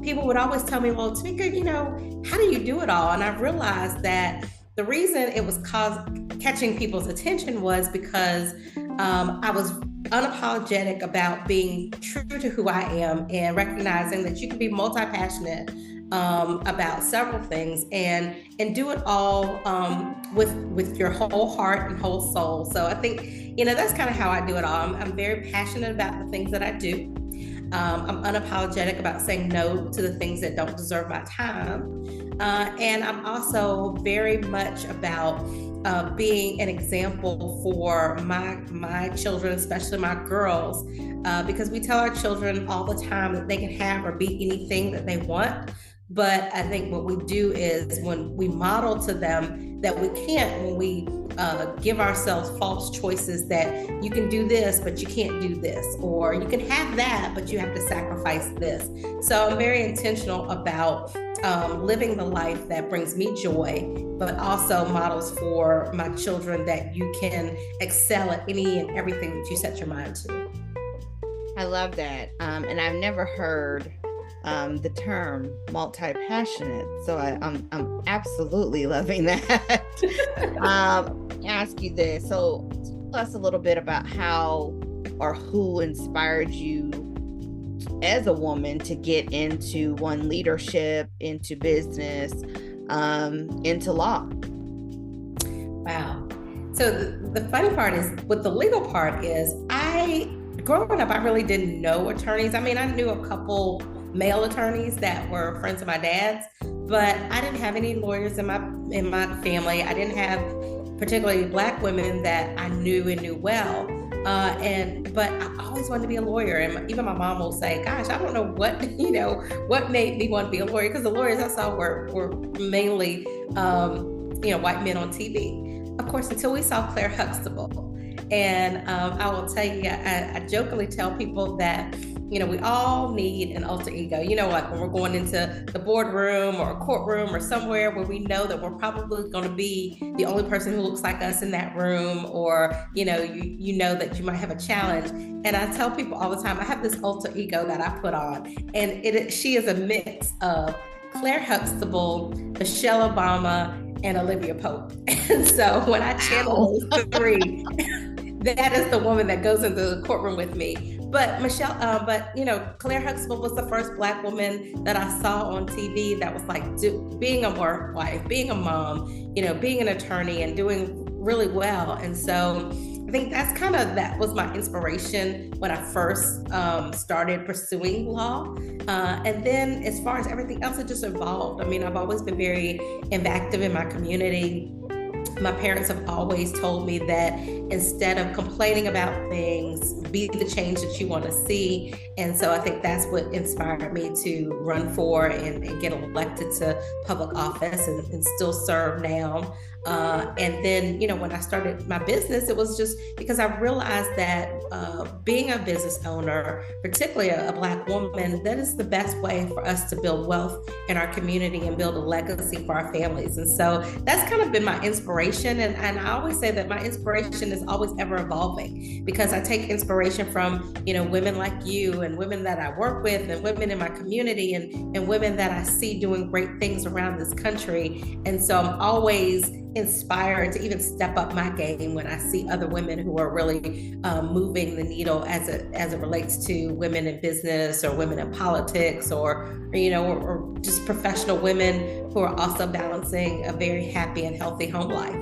people would always tell me, well, Tameika, how do you do it all? And I realized that the reason it was catching people's attention was because I was unapologetic about being true to who I am and recognizing that you can be multi-passionate about several things and do it all with your whole heart and whole soul. So I think, that's kind of how I do it all. I'm very passionate about the things that I do. I'm unapologetic about saying no to the things that don't deserve my time. And I'm also very much about being an example for my children, especially my girls, because we tell our children all the time that they can have or be anything that they want. But I think what we do is when we model to them that we can't, when we give ourselves false choices that you can do this, but you can't do this, or you can have that, but you have to sacrifice this. So I'm very intentional about living the life that brings me joy, but also models for my children that you can excel at any and everything that you set your mind to. I love that. And I've never heard the term multi-passionate. So I'm absolutely loving that. Ask you this. So tell us a little bit about how or who inspired you as a woman to get into leadership, into business, into law. Wow. So the funny part is with the legal part is growing up, I really didn't know attorneys. I mean, I knew a couple male attorneys that were friends of my dad's, but I didn't have any lawyers in my family. I didn't have particularly Black women that I knew and knew well. But I always wanted to be a lawyer. And even my mom will say, gosh, I don't know what made me want to be a lawyer, because the lawyers I saw were mainly, white men on TV. Of course, until we saw Claire Huxtable. And I will tell you, I jokingly tell people that, we all need an alter ego. Like when we're going into the boardroom or a courtroom or somewhere where we know that we're probably going to be the only person who looks like us in that room, or, you know that you might have a challenge. And I tell people all the time, I have this alter ego that I put on, and she is a mix of Claire Huxtable, Michelle Obama, and Olivia Pope. And so when I channel those three, that is the woman that goes into the courtroom with me. But Claire Huxtable was the first Black woman that I saw on TV that was like being a work wife, being a mom, being an attorney and doing really well. And so I think that was my inspiration when I first started pursuing law. And then as far as everything else, it just evolved. I mean, I've always been very active in my community. My parents have always told me that instead of complaining about things, be the change that you want to see. And so I think that's what inspired me to run for and get elected to public office and still serve now. And then, when I started my business, it was just because I realized that being a business owner, particularly a Black woman, that is the best way for us to build wealth in our community and build a legacy for our families. And so that's kind of been my inspiration. And I always say that my inspiration is always ever evolving, because I take inspiration from, women like you and women that I work with and women in my community and women that I see doing great things around this country. And so I'm always inspired to even step up my game when I see other women who are really moving the needle as it relates to women in business or women in politics or just professional women who are also balancing a very happy and healthy home life.